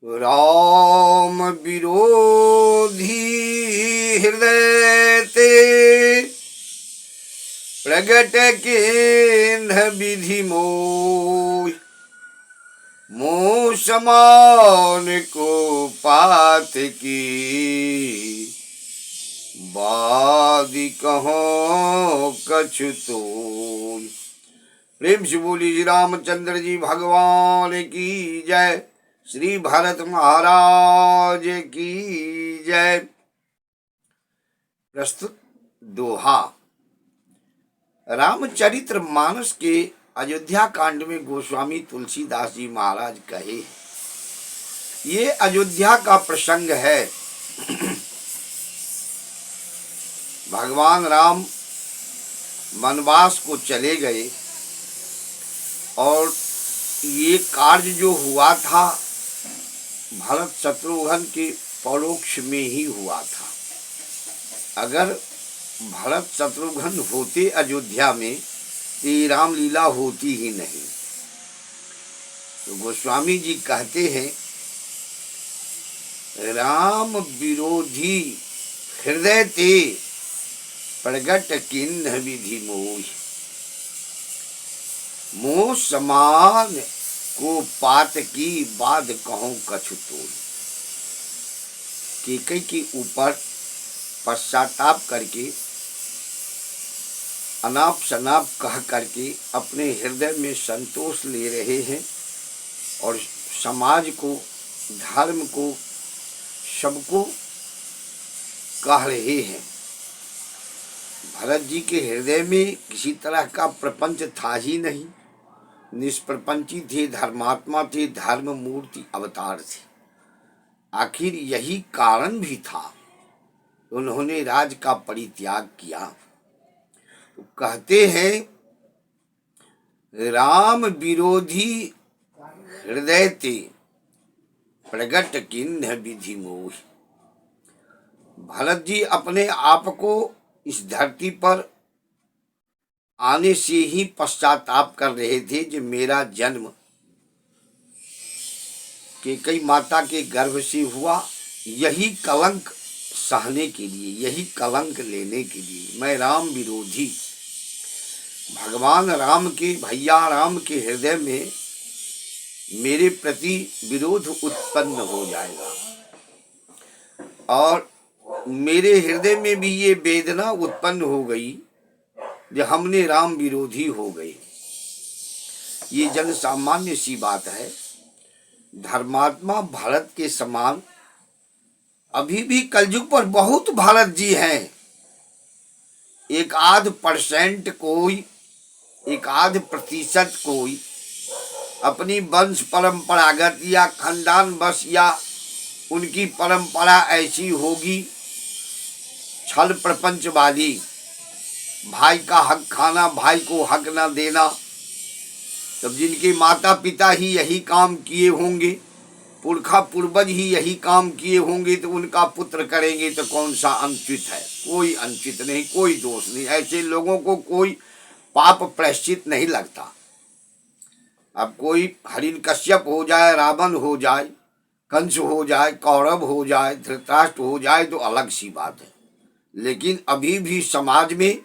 राम विरोधी हृदय ते प्रगट किन्ह विधि मोह। मोह समान को पात की बादि कहो कछु तोय। प्रेम से बोली श्री रामचंद्र जी भगवान की जय। श्री भरत महाराज की जय। प्रस्तुत दोहा। रामचरित्र मानस के अयोध्या कांड में गोस्वामी तुलसीदास जी महाराज कहे, ये अयोध्या का प्रसंग है। भगवान राम वनवास को चले गए और ये कार्य जो हुआ था भरत शत्रुघ्न के परोक्ष में ही हुआ था। अगर भरत शत्रुघ्न होते अयोध्या में तो ये रामलीला होती ही नहीं। तो गोस्वामी जी कहते हैं, राम विरोधी हृदय ते प्रगट किन्ह विधि मोह। मोह समान को पात की बात कहूं कछु तोय। कैकेयी के ऊपर पश्चाताप करके अनाप शनाप कह करके अपने हृदय में संतोष ले रहे हैं और समाज को, धर्म को, सबको कह रहे हैं। भरत जी के हृदय में किसी तरह का प्रपंच था ही नहीं। निष्प्रपंची थे, धर्मात्मा थे, धर्म मूर्ति अवतार थे। आखिर यही कारण भी था उन्होंने राज का परित्याग किया। तो कहते हैं, राम विरोधी हृदय ते प्रगट किन्ह विधि मोह। भरत जी अपने आप को इस धरती पर आने से ही पश्चाताप कर रहे थे कि मेरा जन्म कैकेयी माता के गर्भ से हुआ, यही कलंक सहने के लिए, यही कलंक लेने के लिए मैं राम विरोधी। भगवान राम के, भैया राम के हृदय में मेरे प्रति विरोध उत्पन्न हो जाएगा और मेरे हृदय में भी ये वेदना उत्पन्न हो गई जो हमने राम विरोधी हो गए। ये जन सामान्य सी बात है। धर्मात्मा भरत के समान अभी भी कलयुग पर बहुत भरत जी हैं। एक आध परसेंट कोई, एक आध प्रतिशत कोई अपनी वंश परंपरागत या खानदान बस या उनकी परंपरा ऐसी होगी छल प्रपंच वाली, भाई का हक खाना, भाई को हक ना देना। तब जिनके माता पिता ही यही काम किए होंगे, पुरखा पूर्वज ही यही काम किए होंगे, तो उनका पुत्र करेंगे तो कौन सा अनुचित है? कोई अनुचित नहीं, कोई दोष नहीं। ऐसे लोगों को कोई पाप प्रायश्चित नहीं लगता। अब कोई हिरण्यकश्यप हो जाए, रावण हो जाए, कंस हो जाए, कौरव हो जाए, धृतराष्ट्र हो जाए तो अलग सी बात है। लेकिन अभी भी समाज में,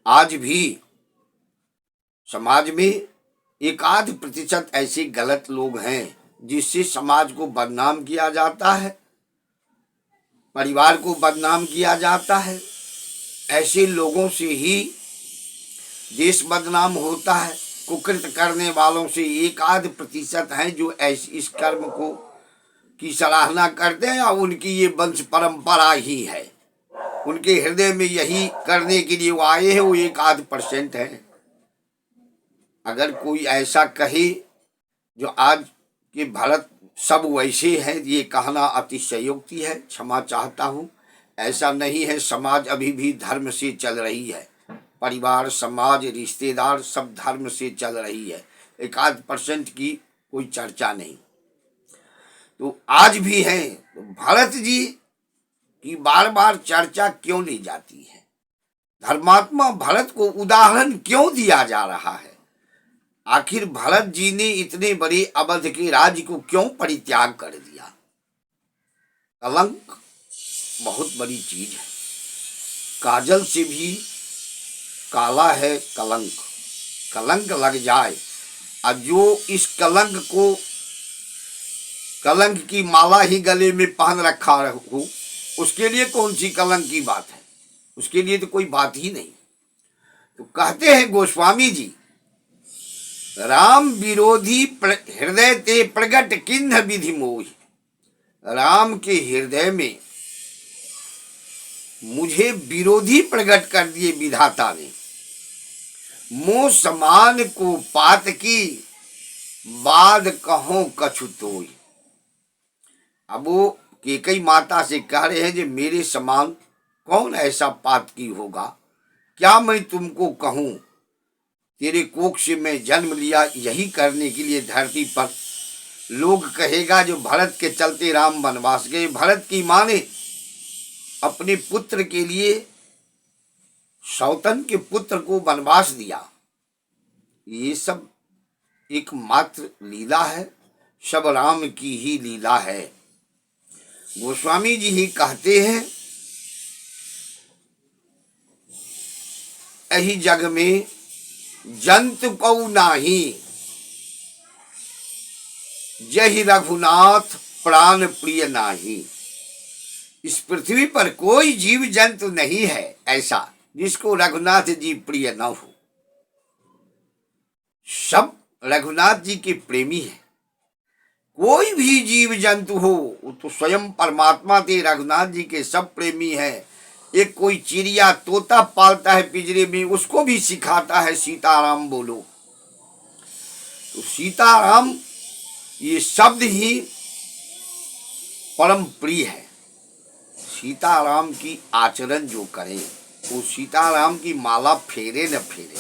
आज भी समाज में एक आध प्रतिशत ऐसे गलत लोग हैं जिससे समाज को बदनाम किया जाता है, परिवार को बदनाम किया जाता है। ऐसे लोगों से ही देश बदनाम होता है। कुकृत करने वालों से एक आध प्रतिशत हैं जो ऐसे इस कर्म को की सराहना करते हैं और उनकी ये वंश परंपरा ही है, उनके हृदय में यही करने के लिए वो आए हैं, वो एक आध परसेंट है। अगर कोई ऐसा कहे जो आज के भरत सब वैसे हैं, ये कहना अतिशयोक्ति है, क्षमा चाहता हूँ। ऐसा नहीं है। समाज अभी भी धर्म से चल रही है। परिवार, समाज, रिश्तेदार सब धर्म से चल रही है। एक आध परसेंट की कोई चर्चा नहीं। तो आज भी है। तो भरत जी की बार बार चर्चा क्यों ली जाती है? धर्मात्मा भरत को उदाहरण क्यों दिया जा रहा है? आखिर भरत जी ने इतने बड़े अवध के राज्य को क्यों परित्याग कर दिया? कलंक बहुत बड़ी चीज है, काजल से भी काला है कलंक। कलंक लग जाए और जो इस कलंक की माला ही गले में पहन रखा हो, उसके लिए कौन सी कलंक की बात है? उसके लिए तो कोई बात ही नहीं। तो कहते हैं गोस्वामी जी, राम विरोधी हृदय ते प्रगट किन्ह विधि मोहि। राम के हृदय में मुझे विरोधी प्रकट कर दिए विधाता ने। मोह समान को पात की, बाद कहो कछु तोई। अब वो केकई माता से कह रहे हैं कि मेरे समान कौन ऐसा पात की होगा, क्या मैं तुमको कहूं? तेरे कोख से मैं जन्म लिया यही करने के लिए धरती पर। लोग कहेगा जो भरत के चलते राम वनवास गए। भरत की मां ने अपने पुत्र के लिए सौतन के पुत्र को वनवास दिया। ये सब एकमात्र लीला है, सब राम की ही लीला है। गोस्वामी जी ही कहते हैं, यही जग में जंतु को नाही, जहि रघुनाथ प्राण प्रिय नाही। इस पृथ्वी पर कोई जीव जंतु नहीं है ऐसा जिसको रघुनाथ जी प्रिय न हो। सब रघुनाथ जी के प्रेमी है। कोई भी जीव जंतु हो वो तो स्वयं परमात्मा थे, रघुनाथ जी के सब प्रेमी है। एक कोई चिड़िया तोता पालता है पिंजरे में, उसको भी सिखाता है सीताराम बोलो। तो सीताराम ये शब्द ही परम प्रिय है। सीताराम की आचरण जो करें, वो सीताराम की माला फेरे न फेरे,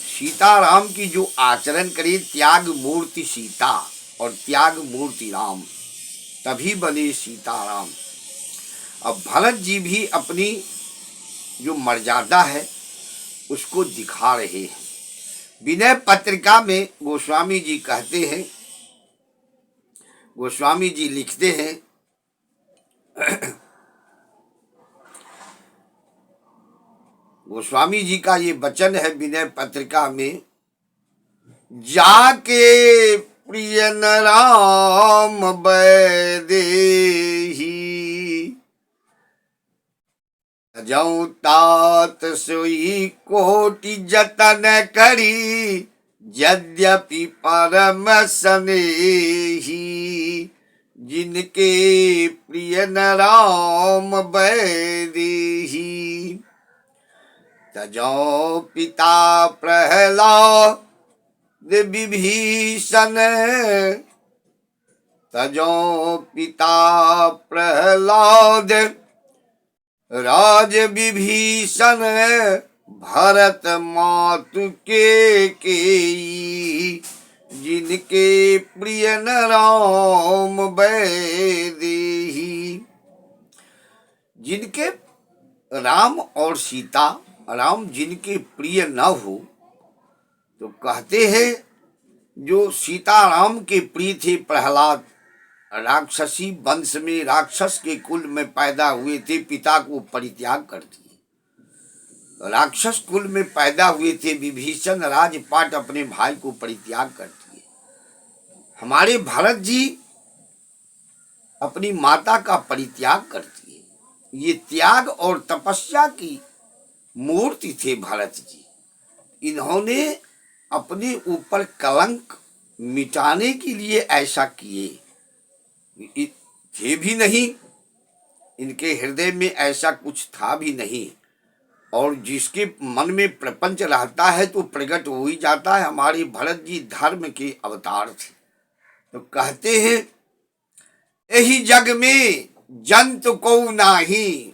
सीताराम की जो आचरण करे, त्याग मूर्ति सीता और त्याग मूर्ति राम, तभी बने सीताराम। अब भरत जी भी अपनी जो मर्यादा है उसको दिखा रहे हैं। विनय पत्रिका में गोस्वामी जी कहते हैं, गोस्वामी जी लिखते हैं, गोस्वामी जी का ये वचन है विनय पत्रिका में, जाके प्रियन राम बैदेही, जौ तात सोई कोटि जतन करी, यद्यपि परम स्नेही, जिनके प्रियन राम बैदेही। तजो पिता प्रहलाद विभीषण, तजो पिता प्रहलाद राज विभीषण, भरत मातु के केई, जिनके प्रिय न राम बैदेही। जिनके राम और सीता, राम जिनके प्रिय न हो, तो कहते हैं जो सीताराम के प्रिय थे प्रहलाद, राक्षसी वंश में राक्षस के कुल में पैदा हुए थे, पिता को परित्याग कर दिए। राक्षस कुल में पैदा हुए थे विभीषण, राजपाट अपने भाई को परित्याग कर दिए। हमारे भरत जी अपनी माता का परित्याग कर दिए। ये त्याग और तपस्या की मूर्ति थे भरत जी। इन्होंने अपने ऊपर कलंक मिटाने के लिए ऐसा किए। थे भी नहीं, इनके हृदय में ऐसा कुछ था भी नहीं, और जिसके मन में प्रपंच रहता है तो प्रकट हो ही जाता है। हमारे भरत जी धर्म के अवतार थे। तो कहते हैं, यही जग में जंतु को नाही।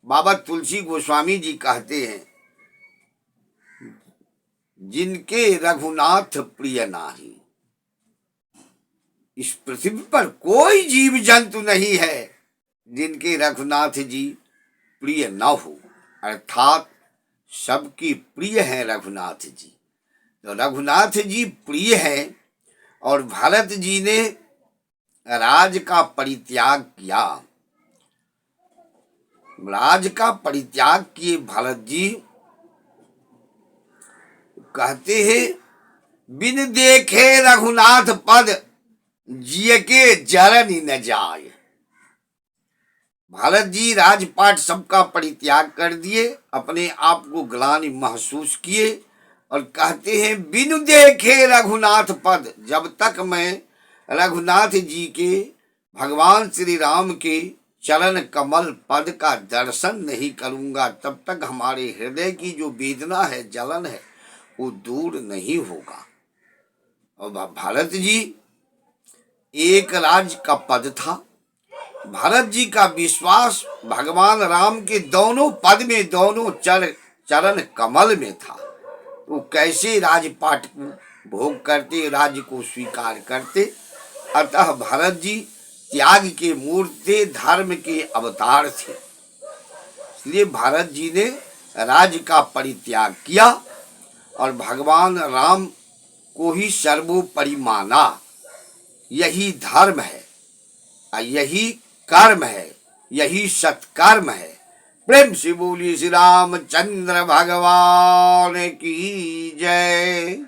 बाबा तुलसी गोस्वामी जी कहते हैं, जिनके रघुनाथ प्रिय नाही। इस पृथ्वी पर कोई जीव जंतु नहीं है जिनके रघुनाथ जी प्रिय न हो, अर्थात सबकी प्रिय है रघुनाथ जी। तो रघुनाथ जी प्रिय हैं और भरत जी ने राज का परित्याग किया। राज का परित्याग किए भरत जी, कहते हैं बिन देखे रघुनाथ पद जिय के जरन न जाए। भरत जी राजपाट सबका परित्याग कर दिए, अपने आप को ग्लानि महसूस किए और कहते हैं बिनु देखे रघुनाथ पद, जब तक मैं रघुनाथ जी के भगवान श्री राम के चरण कमल पद का दर्शन नहीं करूंगा तब तक हमारे हृदय की जो वेदना है, जलन है, वो दूर नहीं होगा। और भरत जी एक राज का पद था। भरत जी का विश्वास भगवान राम के दोनों पद में, दोनों चरण कमल में था। तो कैसे राजपाट को भोग करते, राज्य को स्वीकार करते। अतः भरत जी त्याग के मूर्ति, धर्म के अवतार थे। इसलिए भरत जी ने राज्य का परित्याग किया और भगवान राम को ही सर्वोपरि माना। यही धर्म है, यही कर्म है, यही सत्कर्म है। प्रेम से बोलिए श्री रामचंद्र भगवान की जय।